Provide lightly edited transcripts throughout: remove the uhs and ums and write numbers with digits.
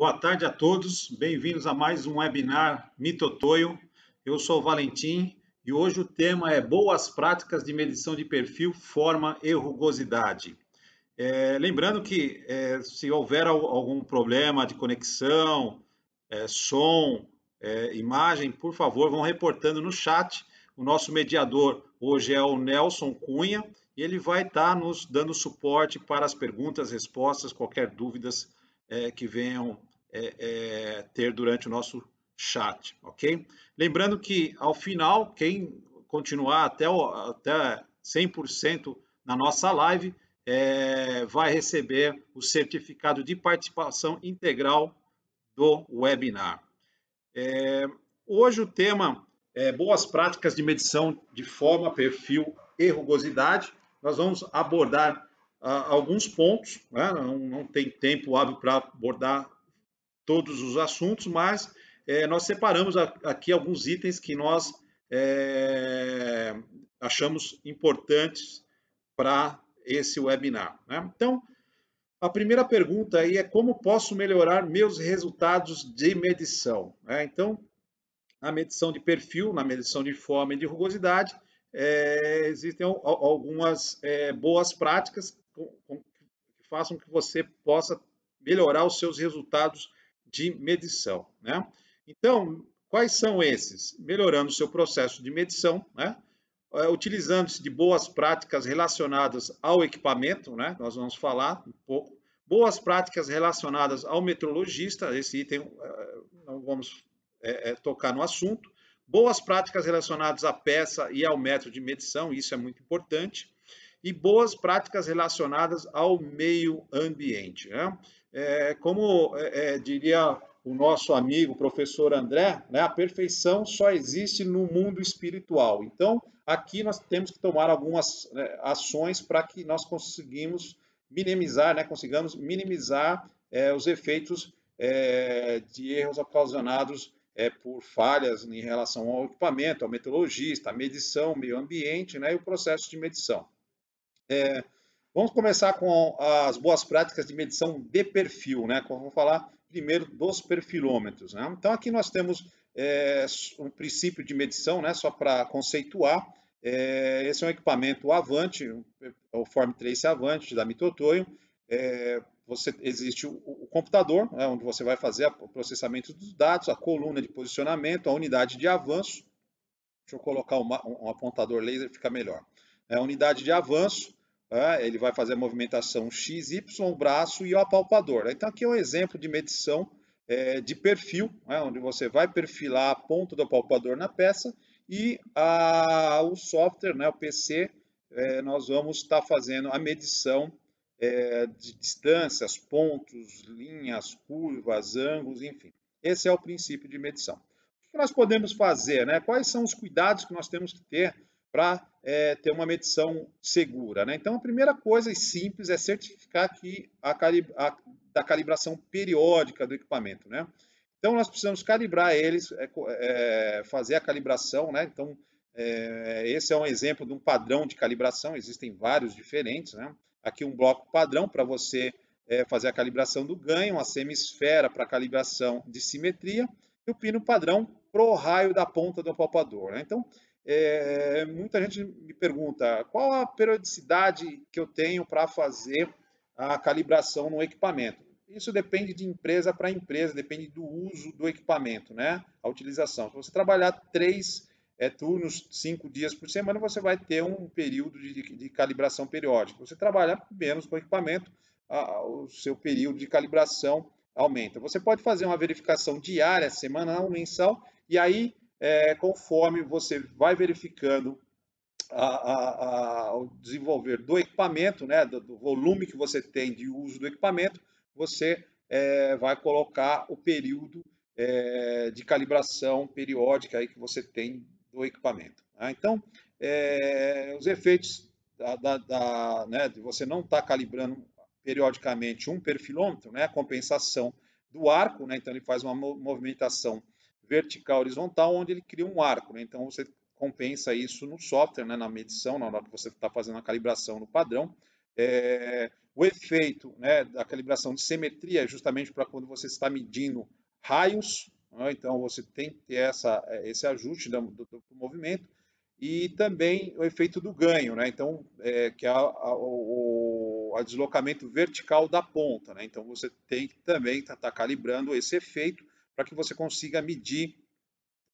Boa tarde a todos, bem-vindos a mais um webinar Mitotoyo. Eu sou o Valentim e hoje o tema é Boas Práticas de Medição de Perfil, Forma e Rugosidade. Lembrando que se houver algum problema de conexão, som, imagem, por favor, vão reportando no chat. O nosso mediador hoje é o Nelson Cunha e ele vai estar nos dando suporte para as perguntas, respostas, qualquer dúvidas que venham ter durante o nosso chat, ok? Lembrando que, ao final, quem continuar até 100% na nossa live vai receber o certificado de participação integral do webinar. Hoje o tema é Boas Práticas de Medição de Forma, Perfil e Rugosidade. Nós vamos abordar alguns pontos, né? Não tem tempo hábil para abordar todos os assuntos, mas nós separamos aqui alguns itens que nós achamos importantes para esse webinar, né? Então, a primeira pergunta aí é como posso melhorar meus resultados de medição, né? Então, na medição de perfil, na medição de forma e de rugosidade, existem algumas boas práticas que façam que você possa melhorar os seus resultados de medição, né? Então, quais são esses? Melhorando o seu processo de medição, né? Utilizando-se de boas práticas relacionadas ao equipamento, né? Nós vamos falar um pouco. Boas práticas relacionadas ao metrologista, esse item não vamos tocar no assunto. Boas práticas relacionadas à peça e ao método de medição, isso é muito importante. E boas práticas relacionadas ao meio ambiente, né? Como diria o nosso amigo professor André, né, a perfeição só existe no mundo espiritual. Então, aqui nós temos que tomar algumas ações para que nós consigamos minimizar os efeitos de erros ocasionados por falhas em relação ao equipamento, ao metrologista, a medição, meio ambiente, né, e o processo de medição. Vamos começar com as boas práticas de medição de perfil, né? Vamos falar primeiro dos perfilômetros, né? Então, aqui nós temos um princípio de medição, né? Só para conceituar. Esse é um equipamento Avante, o Form Trace Avante da Mitotoyo. Existe o computador, né? Onde você vai fazer o processamento dos dados, a coluna de posicionamento, a unidade de avanço. Deixa eu colocar um apontador laser, fica melhor. A unidade de avanço. Ele vai fazer a movimentação X, Y, braço e o apalpador. Então, aqui é um exemplo de medição de perfil, onde você vai perfilar a ponta do apalpador na peça e o software, o PC, nós vamos estar fazendo a medição de distâncias, pontos, linhas, curvas, ângulos, enfim. Esse é o princípio de medição. O que nós podemos fazer, né? Quais são os cuidados que nós temos que ter para ter uma medição segura, né? Então, a primeira coisa e simples é certificar que da calibração periódica do equipamento, né? Então, nós precisamos calibrar eles, fazer a calibração, né? Então, esse é um exemplo de um padrão de calibração, existem vários diferentes, né? Aqui um bloco padrão para você fazer a calibração do ganho, a semisfera para calibração de simetria e o pino padrão para o raio da ponta do apalpador, né? Então, muita gente me pergunta qual a periodicidade que eu tenho para fazer a calibração no equipamento. Isso depende de empresa para empresa, depende do uso do equipamento, né? A utilização. Se você trabalhar 3 turnos, 5 dias por semana, você vai ter um período de calibração periódica. Se você trabalhar menos com o equipamento, o seu período de calibração aumenta. Você pode fazer uma verificação diária, semanal, mensal, e aí conforme você vai verificando o desenvolver do equipamento, né, do volume que você tem de uso do equipamento, você vai colocar o período de calibração periódica aí que você tem do equipamento. Tá? Então, os efeitos né, de você não estar calibrando periodicamente um perfilômetro, né, a compensação do arco, né, então ele faz uma movimentação vertical horizontal, onde ele cria um arco, né? Então você compensa isso no software, né, na medição, na hora que você está fazendo a calibração no padrão, O efeito, né, da calibração de simetria é justamente para quando você está medindo raios, né? Então você tem que ter esse ajuste do movimento, e também o efeito do ganho, né? Então, que é o deslocamento vertical da ponta, né? Então você tem que também estar calibrando esse efeito para que você consiga medir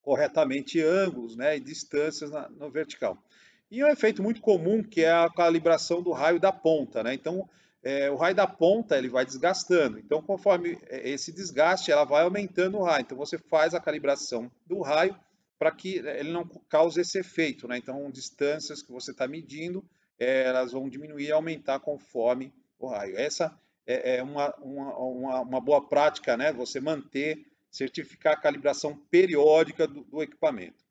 corretamente ângulos, né, e distâncias no vertical. E um efeito muito comum que é a calibração do raio da ponta, né? Então, o raio da ponta ele vai desgastando. Então, conforme esse desgaste, ela vai aumentando o raio. Então, você faz a calibração do raio para que ele não cause esse efeito, né? Então, distâncias que você está medindo, elas vão diminuir e aumentar conforme o raio. Essa é uma boa prática, né? Você manter, certificar a calibração periódica do equipamento.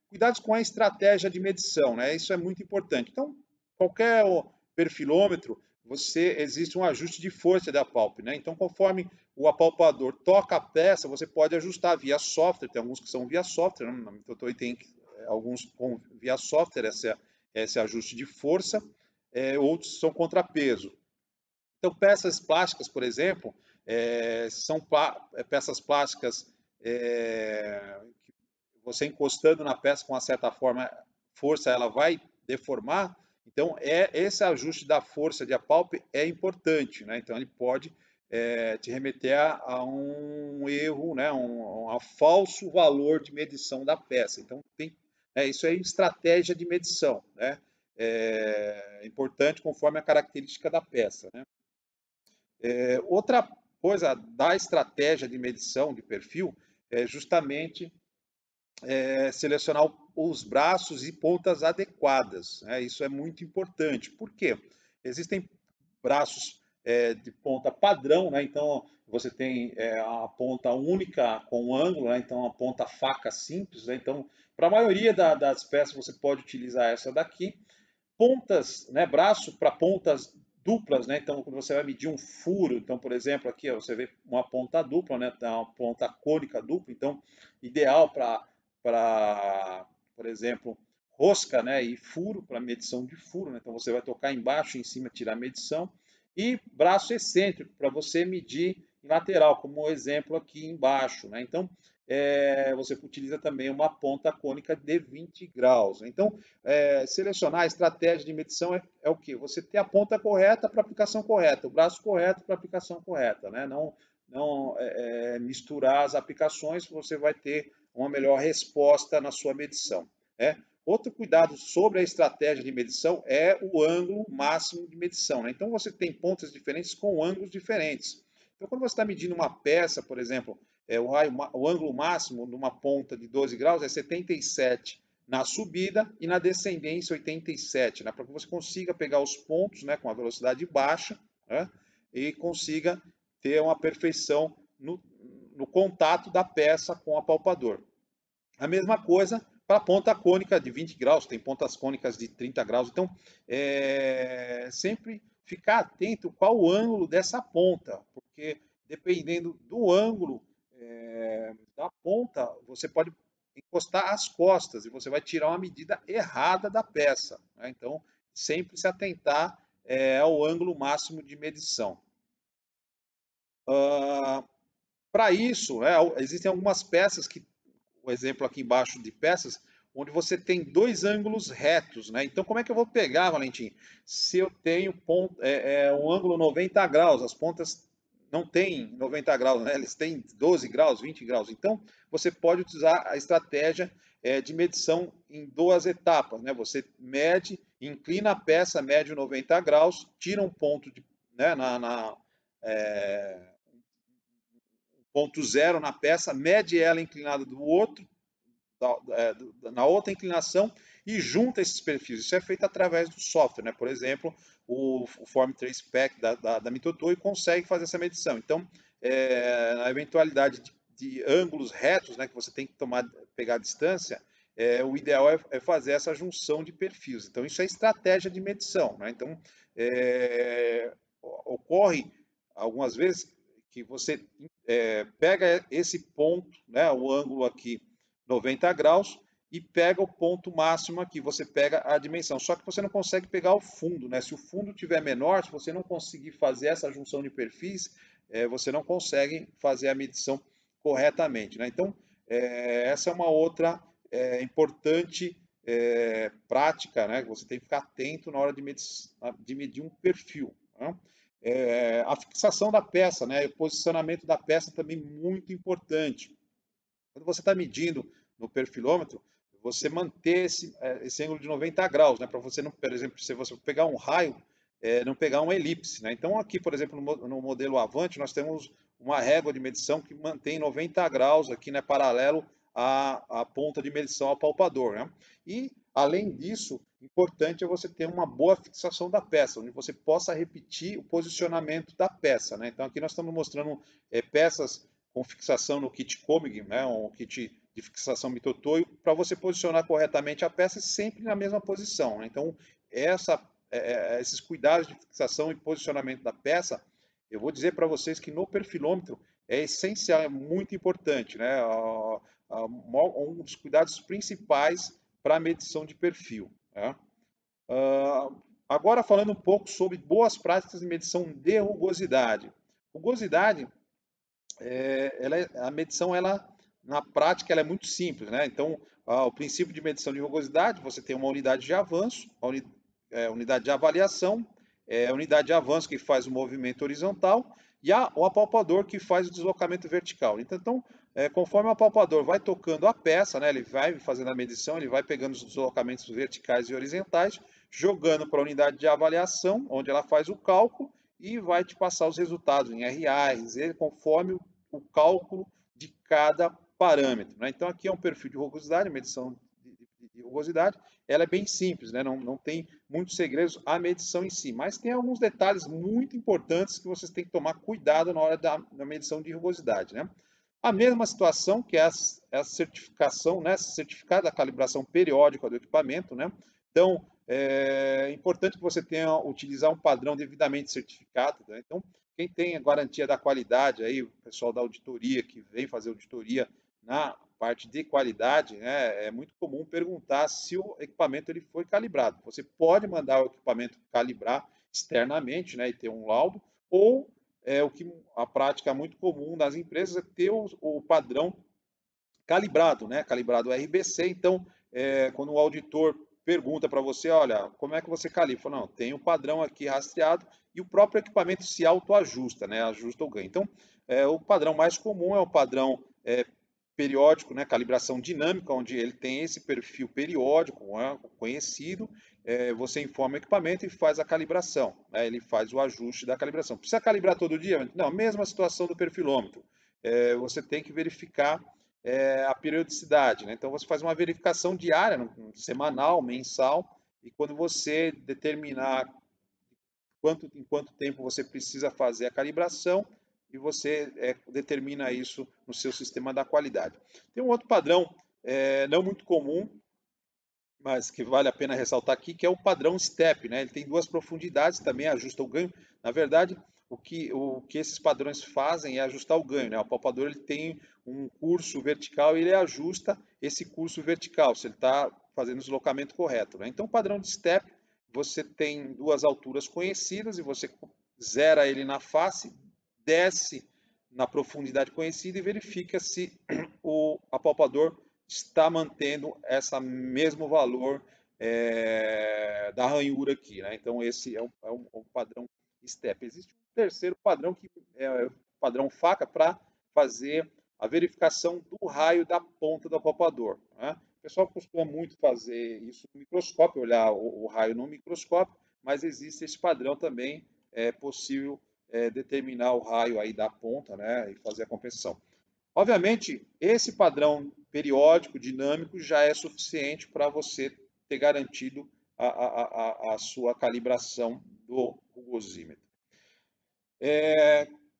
Cuidados com a estratégia de medição, né? Isso é muito importante. Então, qualquer perfilômetro, existe um ajuste de força da apalpe, né? Então, conforme o apalpador toca a peça, você pode ajustar via software. Tem alguns que são via software, né? Na Mitotoe tem alguns com via software esse ajuste de força, outros são contrapeso. Então, peças plásticas, por exemplo, são peças plásticas que você encostando na peça com uma certa força, ela vai deformar. Então, esse ajuste da força de apalpe é importante, né? Então, ele pode te remeter a um erro, né? A falso valor de medição da peça. Então, isso é estratégia de medição, né? É importante conforme a característica da peça, né? Outra coisa da estratégia de medição de perfil é justamente selecionar os braços e pontas adequadas, né? Isso é muito importante. Por quê? Existem braços de ponta padrão, né? Então você tem a ponta única com ângulo, né? Então a ponta faca simples, né? Então para a maioria das peças você pode utilizar essa daqui. Pontas, né? Braço para pontas duplas, né? Então, quando você vai medir um furo, então, por exemplo, aqui ó, você vê uma ponta dupla, né? Uma ponta cônica dupla, então, ideal para, por exemplo, rosca, né? E furo, para medição de furo, né? Então, você vai tocar embaixo e em cima tirar a medição. E braço excêntrico, para você medir em lateral, como o exemplo aqui embaixo, né? Então, você utiliza também uma ponta cônica de 20 graus. Então, selecionar a estratégia de medição é o quê? Você ter a ponta correta para a aplicação correta, o braço correto para a aplicação correta, né? Não misturar as aplicações, você vai ter uma melhor resposta na sua medição. Né? Outro cuidado sobre a estratégia de medição é o ângulo máximo de medição. Né? Então, você tem pontas diferentes com ângulos diferentes. Então, quando você está medindo uma peça, por exemplo, o ângulo máximo numa ponta de 12 graus é 77 na subida e na descendência 87, né? Para que você consiga pegar os pontos, né, com a velocidade baixa, né, e consiga ter uma perfeição no contato da peça com o apalpador. A mesma coisa para a ponta cônica de 20 graus, tem pontas cônicas de 30 graus, então sempre ficar atento qual o ângulo dessa ponta, porque dependendo do ângulo da ponta, você pode encostar as costas e você vai tirar uma medida errada da peça, né? Então, sempre se atentar ao ângulo máximo de medição. Para isso, existem algumas peças que, o exemplo aqui embaixo de peças, onde você tem dois ângulos retos, né? Então, como é que eu vou pegar, Valentim? Se eu tenho um ângulo 90 graus, as pontas não têm 90 graus, né? Eles têm 12 graus, 20 graus. Então, você pode utilizar a estratégia de medição em duas etapas, né? Você mede, inclina a peça, mede 90 graus, tira um ponto né, ponto zero na peça, mede ela inclinada do outro, na outra inclinação e junta esses perfis. Isso é feito através do software, né? Por exemplo, o Form Trace Pack da Mitotoe consegue fazer essa medição. Então, na eventualidade de ângulos retos, né, que você tem que pegar a distância, o ideal é fazer essa junção de perfis. Então, isso é estratégia de medição, né? Então, ocorre algumas vezes que você pega esse ponto, né, o ângulo aqui 90 graus, e pega o ponto máximo aqui, você pega a dimensão. Só que você não consegue pegar o fundo, né? Se o fundo tiver menor, se você não conseguir fazer essa junção de perfis, você não consegue fazer a medição corretamente, né? Então, essa é uma outra importante prática, né? Você tem que ficar atento na hora de medir um perfil, né? A fixação da peça, né? O posicionamento da peça também muito importante. Quando você está medindo no perfilômetro, você manter esse ângulo de 90 graus, né? Para você não, por exemplo, se você pegar um raio, não pegar uma elipse, né? Então aqui, por exemplo, no modelo Avante, nós temos uma régua de medição que mantém 90 graus aqui, né, paralelo à ponta de medição ao palpador, né? E além disso, importante é você ter uma boa fixação da peça, onde você possa repetir o posicionamento da peça, né? Então aqui nós estamos mostrando peças com fixação no kit Comig, né, um kit de fixação mitotoio, para você posicionar corretamente a peça sempre na mesma posição, né? Então, esses cuidados de fixação e posicionamento da peça, eu vou dizer para vocês que no perfilômetro é essencial, é muito importante, né? Um dos cuidados principais para a medição de perfil, né? Agora falando um pouco sobre boas práticas de medição de rugosidade. Rugosidade, a medição, na prática, ela é muito simples, né? Então, o princípio de medição de rugosidade, você tem uma unidade de avanço, unidade de avaliação, a unidade de avanço que faz o movimento horizontal e o apalpador que faz o deslocamento vertical. Então, conforme o apalpador vai tocando a peça, né, ele vai fazendo a medição, ele vai pegando os deslocamentos verticais e horizontais, jogando para a unidade de avaliação, onde ela faz o cálculo, e vai te passar os resultados em RA, RZ, conforme o cálculo de cada parâmetro, né? Então aqui é um perfil de rugosidade, medição de rugosidade, ela é bem simples, né? Não tem muitos segredos a medição em si, mas tem alguns detalhes muito importantes que vocês têm que tomar cuidado na hora da medição de rugosidade, né? A mesma situação que é a certificação, né? Certificado da calibração periódica do equipamento, né? Então, é importante que você tenha utilizar um padrão devidamente certificado, né? Então, quem tem a garantia da qualidade, aí, o pessoal da auditoria que vem fazer auditoria na parte de qualidade, né, é muito comum perguntar se o equipamento ele foi calibrado. Você pode mandar o equipamento calibrar externamente, né, e ter um laudo, ou o que a prática muito comum das empresas é ter o padrão calibrado, né, calibrado RBC. Então, quando o auditor pergunta para você, olha, como é que você calibra? Fala, não, tem um padrão aqui rastreado e o próprio equipamento se autoajusta, né, ajusta o ganho. Então, o padrão mais comum é o padrão periódico, né, calibração dinâmica, onde ele tem esse perfil periódico, né, conhecido, você informa o equipamento e faz a calibração, né, ele faz o ajuste da calibração. Precisa calibrar todo dia? Não, mesma situação do perfilômetro. Você tem que verificar a periodicidade, né? Então você faz uma verificação diária, semanal, mensal, e quando você determinar em quanto tempo você precisa fazer a calibração, e você determina isso no seu sistema da qualidade. Tem um outro padrão não muito comum, mas que vale a pena ressaltar aqui, que é o padrão STEP, né? Ele tem duas profundidades, também ajusta o ganho. Na verdade, o que esses padrões fazem é ajustar o ganho, né? O palpador ele tem um curso vertical e ele ajusta esse curso vertical, se ele está fazendo o deslocamento correto, né? Então, o padrão de STEP, você tem duas alturas conhecidas e você zera ele na face, desce na profundidade conhecida e verifica se o apalpador está mantendo esse mesmo valor da ranhura aqui, né? Então esse é um padrão STEP. Existe um terceiro padrão que é o padrão faca para fazer a verificação do raio da ponta do apalpador, né? O pessoal costuma muito fazer isso no microscópio, olhar o raio no microscópio, mas existe esse padrão também, é possível determinar o raio aí da ponta, né, e fazer a compensação. Obviamente, esse padrão periódico, dinâmico, já é suficiente para você ter garantido a sua calibração do rugosímetro.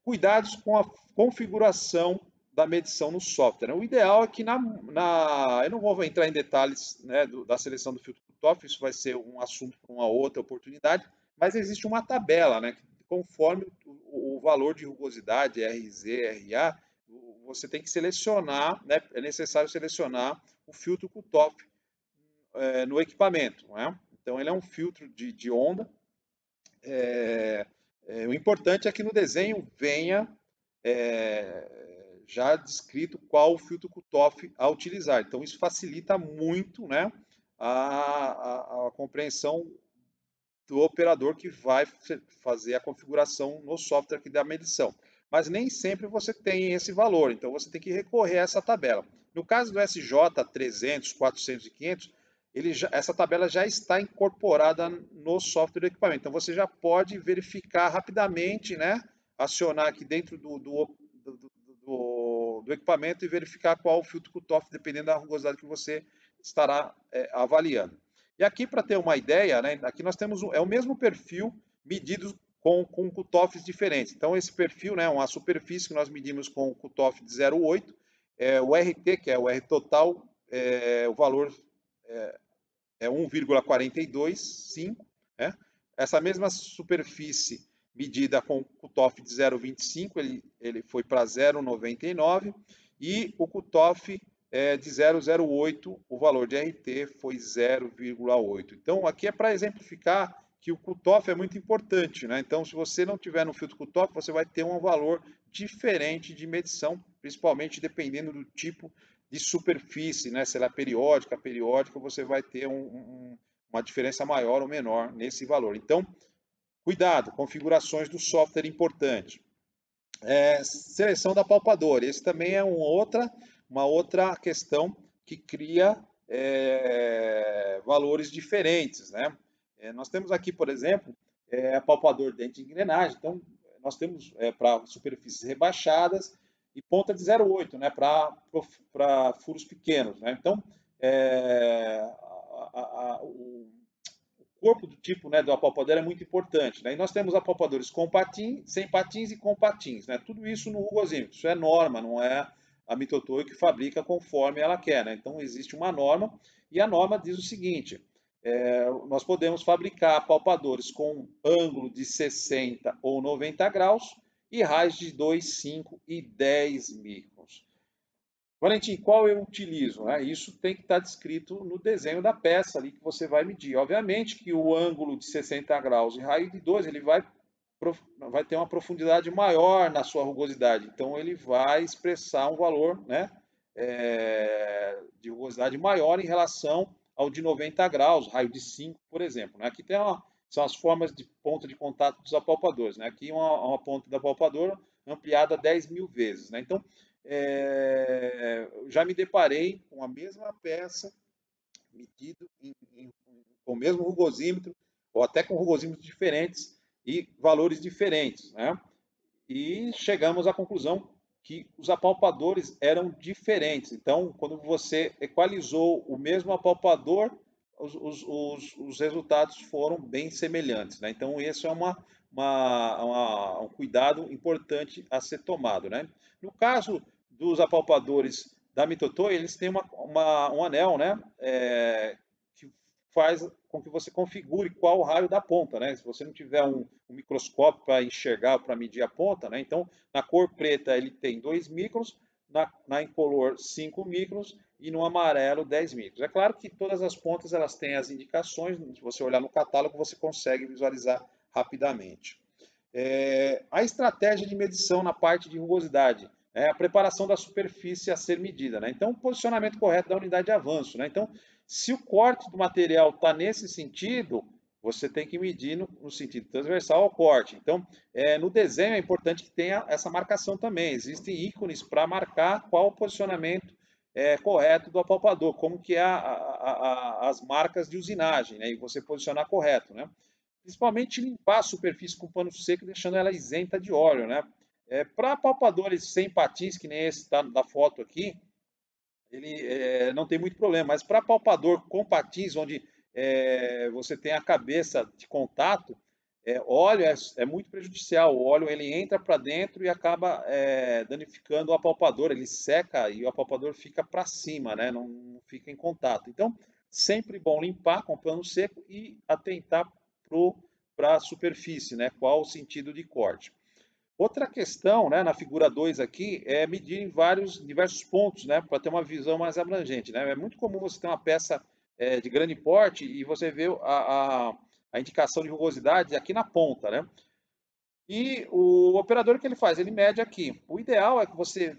Cuidados com a configuração da medição no software. O ideal é que eu não vou entrar em detalhes, né, da seleção do filtro cutoff, isso vai ser um assunto para uma outra oportunidade, mas existe uma tabela, né, conforme o valor de rugosidade, RZ, RA, você tem que selecionar, né, é necessário selecionar o filtro cutoff no equipamento, não é? Então ele é um filtro de onda. O importante é que no desenho venha já descrito qual o filtro cutoff a utilizar. Então isso facilita muito, né, a compreensão do operador que vai fazer a configuração no software que dá a medição. Mas nem sempre você tem esse valor, então você tem que recorrer a essa tabela. No caso do SJ 300, 400 e 500, essa tabela já está incorporada no software do equipamento. Então você já pode verificar rapidamente, né, acionar aqui dentro do equipamento e verificar qual o filtro cutoff, dependendo da rugosidade que você estará avaliando. E aqui, para ter uma ideia, né, aqui nós temos o mesmo perfil medido com cutoffs diferentes. Então, esse perfil, né, uma superfície que nós medimos com o cutoff de 0,8, o RT, que é o R total, o valor é 1,425. Né? Essa mesma superfície medida com cutoff de 0,25, ele foi para 0,99, e o cutoff de 0,08, o valor de RT foi 0,8. Então, aqui é para exemplificar que o cutoff é muito importante, né? Então, se você não tiver no filtro cutoff, você vai ter um valor diferente de medição, principalmente dependendo do tipo de superfície, né? Se ela é periódica, você vai ter uma diferença maior ou menor nesse valor. Então, cuidado, configurações do software importante. Seleção da palpadora. Esse também é uma outra questão que cria valores diferentes, né? Nós temos aqui, por exemplo, palpador dente de engrenagem. Então, nós temos para superfícies rebaixadas e ponta de 0,8, né? Para furos pequenos, né? Então, o corpo do tipo, né, do apalpador é muito importante. Né? E nós temos apalpadores com patins, sem patins e com patins. Né? Tudo isso no rugosímetro. Isso é norma, não é a Mitutoyo que fabrica conforme ela quer. Né? Então existe uma norma e a norma diz o seguinte: nós podemos fabricar apalpadores com ângulo de 60 ou 90 graus e raios de 2, 5 e 10 microns. Valentim, qual eu utilizo? Né? Isso tem que estar descrito no desenho da peça ali que você vai medir. Obviamente que o ângulo de 60 graus e raio de 2, ele vai ter uma profundidade maior na sua rugosidade. Então, ele vai expressar um valor, né, de rugosidade maior em relação ao de 90 graus, raio de 5, por exemplo. Né? Aqui são as formas de ponta de contato dos apalpadores. Né? Aqui uma ponta do apalpador ampliada 10.000 vezes. Né? Então, já me deparei com a mesma peça medido com o mesmo rugosímetro ou até com rugosímetros diferentes e valores diferentes, né? E chegamos à conclusão que os apalpadores eram diferentes. Então, quando você equalizou o mesmo apalpador, os resultados foram bem semelhantes. Né? Então, esse é um cuidado importante a ser tomado. Né? No caso dos apalpadores da Mitutoyo, eles têm um anel, né? Que faz com que você configure qual o raio da ponta, né? Se você não tiver um microscópio para enxergar, para medir a ponta, né? Então, na cor preta ele tem 2 microns, na incolor 5 microns e no amarelo 10 microns. É claro que todas as pontas elas têm as indicações, se você olhar no catálogo você consegue visualizar rapidamente. A estratégia de medição na parte de rugosidade, a preparação da superfície a ser medida. Né? Então, o posicionamento correto da unidade de avanço. Né? Então, se o corte do material está nesse sentido, você tem que medir no sentido transversal ao corte. Então, no desenho é importante que tenha essa marcação também. Existem ícones para marcar qual o posicionamento correto do apalpador, como que é as marcas de usinagem, né? E você posicionar correto. Né? Principalmente limpar a superfície com pano seco, deixando ela isenta de óleo, né? Para apalpadores sem patins, que nem esse da foto aqui, ele não tem muito problema, mas para palpador com patins, onde você tem a cabeça de contato, óleo é muito prejudicial. O óleo ele entra para dentro e acaba danificando o apalpador, ele seca e o apalpador fica para cima, né? Não fica em contato. Então, sempre bom limpar com pano seco e atentar para a superfície, né? Qual o sentido de corte. Outra questão, né, na figura 2 aqui, é medir em diversos pontos, né, para ter uma visão mais abrangente, né? É muito comum você ter uma peça de grande porte e você vê a indicação de rugosidade aqui na ponta, né? E o operador, o que ele faz? Ele mede aqui. O ideal é que você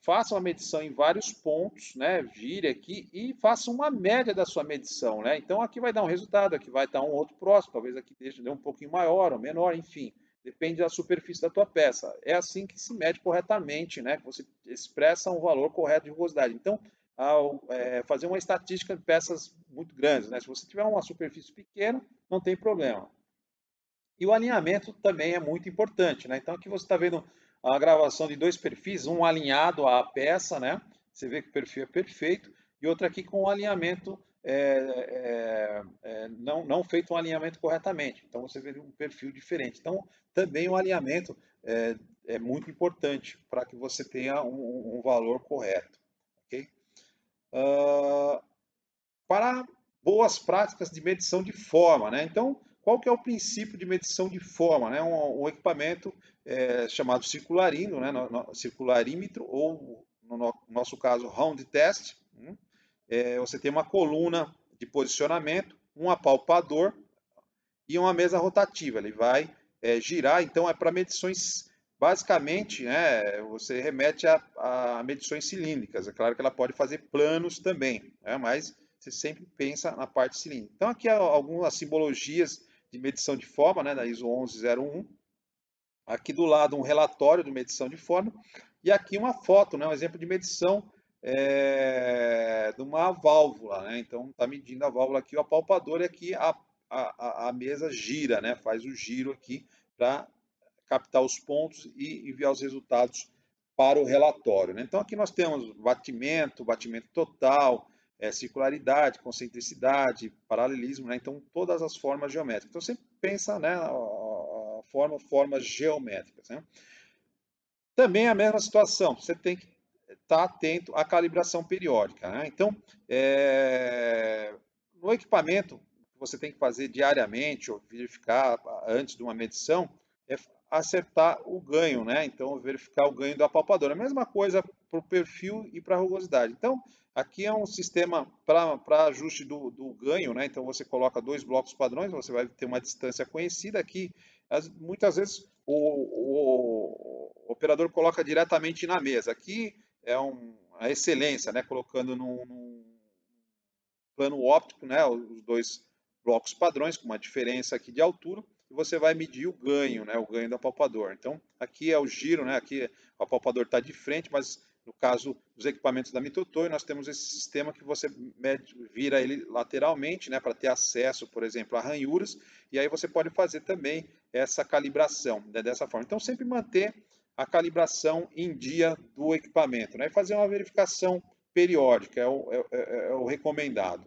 faça uma medição em vários pontos, né? Gire aqui e faça uma média da sua medição, né? Então aqui vai dar um resultado, aqui vai estar um outro próximo, talvez aqui dê um pouquinho maior ou menor, enfim. Depende da superfície da tua peça. É assim que se mede corretamente, né? Que você expressa um valor correto de rugosidade. Então, ao fazer uma estatística de peças muito grandes, né? Se você tiver uma superfície pequena, não tem problema. E o alinhamento também é muito importante, né? Então aqui você está vendo a gravação de dois perfis, um alinhado à peça, né? Você vê que o perfil é perfeito, e outro aqui com o alinhamento não feito um alinhamento corretamente. Então você vê um perfil diferente. Então também o alinhamento é muito importante para que você tenha um valor correto, ok? Para boas práticas de medição de forma, né? Então, qual que é o princípio de medição de forma, né? Um equipamento chamado circularímetro, né? Circularímetro, ou no nosso caso, round test. Você tem uma coluna de posicionamento, um apalpador e uma mesa rotativa. Ele vai girar, então é para medições, basicamente, né? Você remete a medições cilíndricas. É claro que ela pode fazer planos também, né? Mas você sempre pensa na parte cilíndrica. Então aqui há algumas simbologias de medição de forma, né, da ISO 1101. Aqui do lado um relatório de medição de forma e aqui uma foto, né, um exemplo de medição de uma válvula, né? Então está medindo a válvula aqui, o apalpador, e aqui a mesa gira, né? Faz o giro aqui para captar os pontos e enviar os resultados para o relatório, né? Então aqui nós temos batimento total, circularidade, concentricidade, paralelismo, né? Então todas as formas geométricas. Então sempre pensa, né, formas geométricas, né? Também é a mesma situação, você tem que estar atento à calibração periódica, né? Então, no equipamento que você tem que fazer diariamente ou verificar antes de uma medição, é acertar o ganho, né? Então, verificar o ganho do apalpador. A mesma coisa para o perfil e para a rugosidade. Então, aqui é um sistema para ajuste do ganho, né? Então, você coloca dois blocos padrões, você vai ter uma distância conhecida. Aqui, muitas vezes, o operador coloca diretamente na mesa. Aqui é a excelência, né? Colocando num plano óptico, né? Os dois blocos padrões, com uma diferença aqui de altura, e você vai medir o ganho, né? O ganho do apalpador. Então, aqui é o giro, né? Aqui o apalpador está de frente, mas no caso dos equipamentos da Mitutoyo, nós temos esse sistema que você vira ele lateralmente, né? Para ter acesso, por exemplo, a ranhuras, e aí você pode fazer também essa calibração, né, dessa forma. Então, sempre manter a calibração em dia do equipamento, né? E fazer uma verificação periódica, é o recomendado.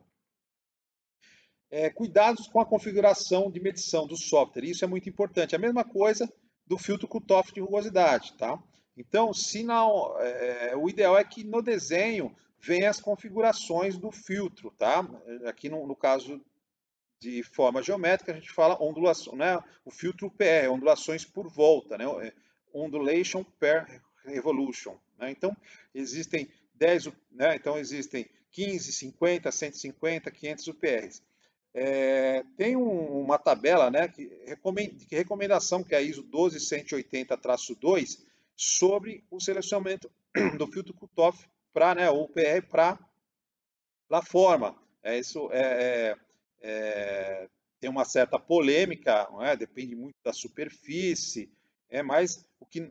Cuidados com a configuração de medição do software, isso é muito importante. A mesma coisa do filtro cutoff de rugosidade, tá? Então, se não, o ideal é que no desenho venha as configurações do filtro, tá? Aqui no caso de forma geométrica, a gente fala ondulação, né? O filtro PR, ondulações por volta, né? Ondulation per revolution, né? Então, existem 10, né? Então, existem 15, 50, 150, 500 UPRs. Tem uma tabela, né, que recomendação, que é a ISO 12180-2, sobre o selecionamento do filtro cutoff para, né, o PR para a forma. Isso tem uma certa polêmica, não é? Depende muito da superfície, mas o que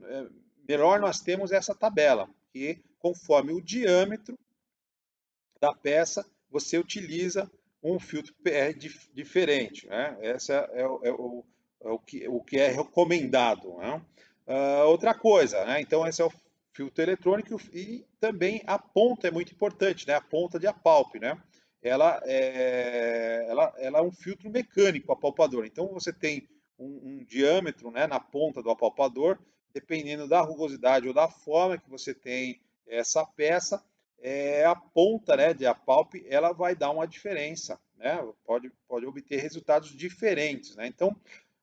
melhor nós temos é essa tabela, que conforme o diâmetro da peça, você utiliza um filtro PR diferente, né? Esse o que é recomendado, né? Outra coisa, né? Então esse é o filtro eletrônico, e também a ponta é muito importante, né? A ponta de apalpe, né? Ela é um filtro mecânico apalpador. Então você tem um diâmetro, né, na ponta do apalpador, dependendo da rugosidade ou da forma que você tem essa peça, a ponta, né, de apalpe, ela vai dar uma diferença, né? Pode obter resultados diferentes, né? Então,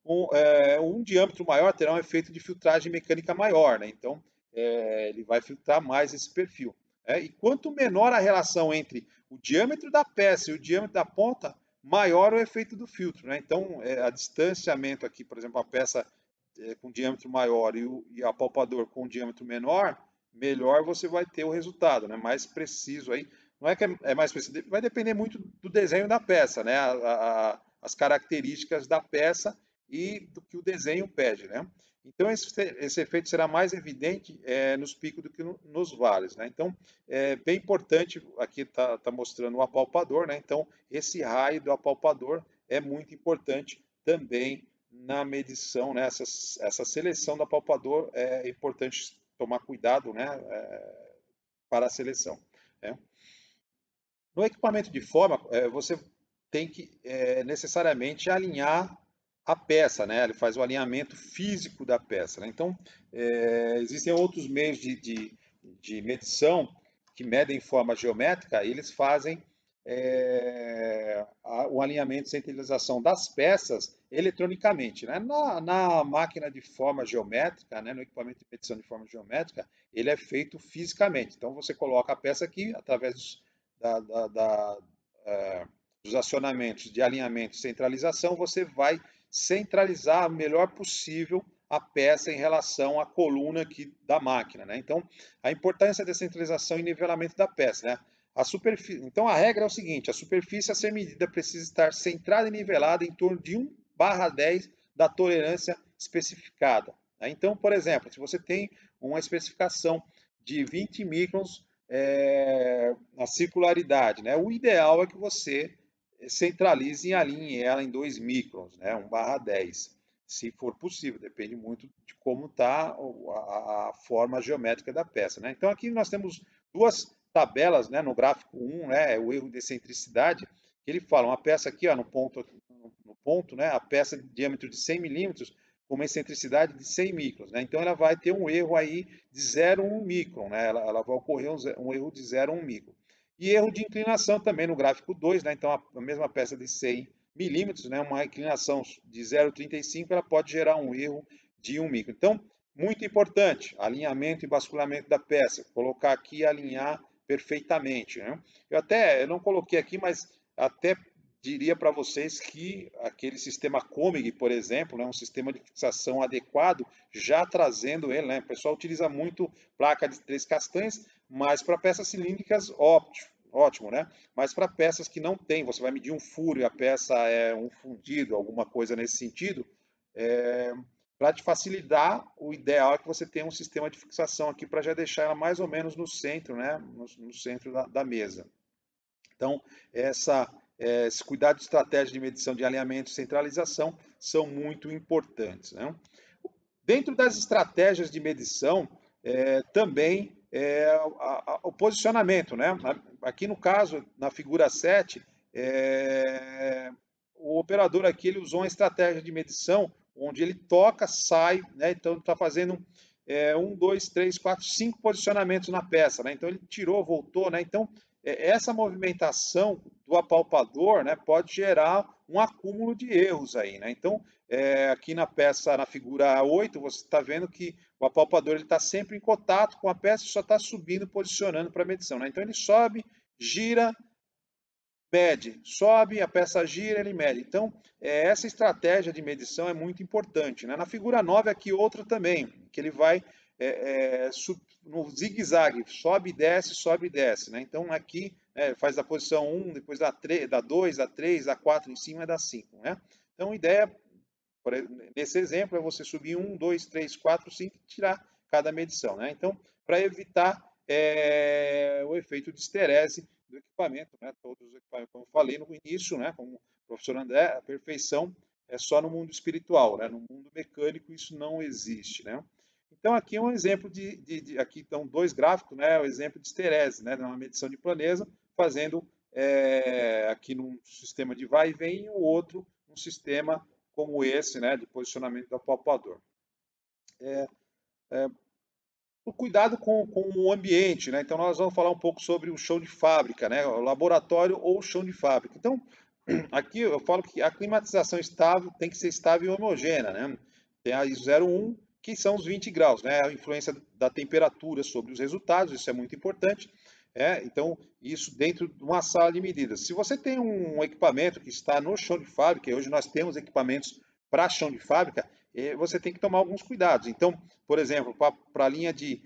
um diâmetro maior terá um efeito de filtragem mecânica maior, né? Então, ele vai filtrar mais esse perfil. E quanto menor a relação entre o diâmetro da peça e o diâmetro da ponta, maior o efeito do filtro, né? Então, a distanciamento aqui, por exemplo, a peça com diâmetro maior e o apalpador com diâmetro menor, melhor você vai ter o resultado, né? Mais preciso aí. Não é que é mais preciso, vai depender muito do desenho da peça, né? As características da peça e do que o desenho pede, né? Então, esse efeito será mais evidente nos picos do que nos vales, né? Então, é bem importante, aqui está mostrando o apalpador, né? Então, esse raio do apalpador é muito importante também na medição, né? Essa seleção do apalpador é importante tomar cuidado, né? Para a seleção, né? No equipamento de forma, você tem que necessariamente alinhar a peça, né? Ele faz o alinhamento físico da peça, né? Então, existem outros meios de medição que medem forma geométrica, e eles fazem o alinhamento e centralização das peças eletronicamente, né? Na máquina de forma geométrica, né? No equipamento de medição de forma geométrica, ele é feito fisicamente. Então, você coloca a peça aqui, através dos acionamentos de alinhamento e centralização, você vai centralizar o melhor possível a peça em relação à coluna aqui da máquina, né? Então, a importância da centralização e nivelamento da peça, né? Então, a regra é o seguinte: a superfície a ser medida precisa estar centrada e nivelada em torno de 1/10 da tolerância especificada, né? Então, por exemplo, se você tem uma especificação de 20 microns a circularidade, né? O ideal é que você centralize e alinhe ela em 2 microns, né? 1/10, se for possível, depende muito de como está a forma geométrica da peça, né? Então aqui nós temos duas tabelas, né? No gráfico 1, né? O erro de excentricidade, que ele fala, uma peça aqui, ó, no ponto, né? A peça de diâmetro de 100 milímetros, com uma excentricidade de 100 microns, né? Então ela vai ter um erro aí de 0,1 micron, né? Ela vai ocorrer um erro de 0,1 micron. E erro de inclinação também no gráfico 2, né? Então a mesma peça de 100 milímetros, né? Uma inclinação de 0,35, ela pode gerar um erro de 1 micron. Então, muito importante, alinhamento e basculamento da peça. Colocar aqui e alinhar perfeitamente, né? Eu não coloquei aqui, mas até diria para vocês que aquele sistema Comig, por exemplo, né, um sistema de fixação adequado, já trazendo ele, né? O pessoal utiliza muito placa de 3 castanhas, mas para peças cilíndricas, ótimo, né? Mas para peças que não tem, você vai medir um furo e a peça é um fundido, alguma coisa nesse sentido, para te facilitar, o ideal é que você tenha um sistema de fixação aqui para já deixar ela mais ou menos no centro, né? No centro da mesa. Então, esse cuidado de estratégia de medição de alinhamento e centralização são muito importantes, né? Dentro das estratégias de medição, também o posicionamento, né? Aqui no caso, na figura 7, o operador aqui ele usou uma estratégia de medição onde ele toca, sai, né? Então está fazendo 1, 2, 3, 4, 5 posicionamentos na peça, né? Então ele tirou, voltou, né? Então essa movimentação do apalpador, né, pode gerar um acúmulo de erros aí, né? Então aqui na peça, na figura 8, você está vendo que o apalpador está sempre em contato com a peça e só está subindo, posicionando para a medição, né? Então ele sobe, gira, mede, sobe, a peça gira, ele mede. Então, essa estratégia de medição é muito importante, né? Na figura 9, aqui outra também, que ele vai no zigue-zague, sobe e desce, né? Então, aqui faz a posição 1, depois da 2, da 3, da 4 em cima e da 5, né? Então, a ideia, nesse exemplo, é você subir 1, 2, 3, 4, 5 e tirar cada medição, né? Então, para evitar o efeito de esterese do equipamento, né? Todos os equipamentos, como eu falei no início, né? Como o professor André, a perfeição é só no mundo espiritual, né? No mundo mecânico isso não existe, né? Então aqui é um exemplo aqui estão 2 gráficos, né? O exemplo de esterese, né? Uma medição de planeza, fazendo aqui num sistema de vai e vem e o outro um sistema como esse, né? De posicionamento do apalpador. O cuidado com o ambiente, né? Então nós vamos falar um pouco sobre o chão de fábrica, né? O laboratório ou o chão de fábrica. Então, aqui eu falo que a climatização estável tem que ser estável e homogênea, né? Tem a ISO 01, que são os 20 graus, né? A influência da temperatura sobre os resultados, isso é muito importante. Então, isso dentro de uma sala de medidas. Se você tem um equipamento que está no chão de fábrica, e hoje nós temos equipamentos para chão de fábrica, você tem que tomar alguns cuidados. Então, por exemplo, para a linha de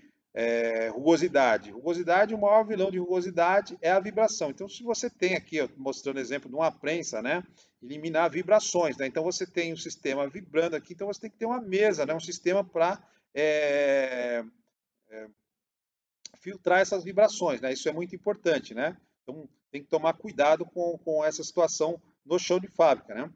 rugosidade. Rugosidade, o maior vilão de rugosidade é a vibração. Então, se você tem aqui, ó, mostrando exemplo de uma prensa, né? Eliminar vibrações, né? Então, você tem um sistema vibrando aqui, então você tem que ter uma mesa, né? Um sistema para filtrar essas vibrações, né? Isso é muito importante, né? Então, tem que tomar cuidado com essa situação no chão de fábrica, né?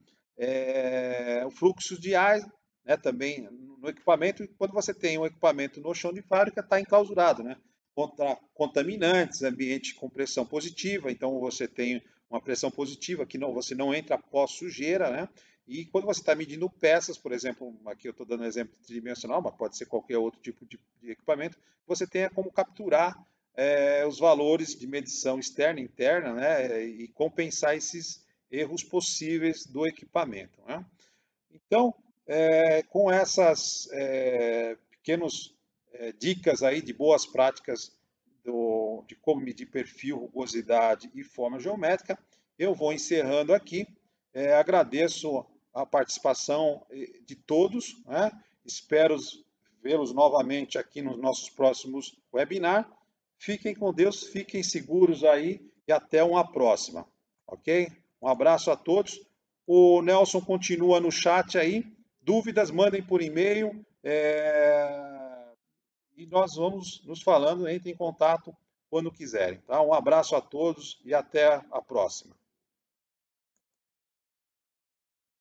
O fluxo de ar, né, também no equipamento, e quando você tem um equipamento no chão de fábrica, está enclausurado, né? Contra contaminantes, ambiente com pressão positiva, então você tem uma pressão positiva que não, você não entra após sujeira, né? E quando você está medindo peças, por exemplo, aqui eu estou dando um exemplo tridimensional, mas pode ser qualquer outro tipo de equipamento, você tenha como capturar os valores de medição externa e interna, né? E compensar esses erros possíveis do equipamento, né? Então, com essas pequenas dicas aí de boas práticas de como medir perfil, rugosidade e forma geométrica, eu vou encerrando aqui. Agradeço a participação de todos, né? Espero vê-los novamente aqui nos nossos próximos webinars. Fiquem com Deus, fiquem seguros aí e até uma próxima, ok? Um abraço a todos. O Nelson continua no chat aí. Dúvidas, mandem por e-mail. E nós vamos nos falando, entrem em contato quando quiserem. Tá? Um abraço a todos e até a próxima.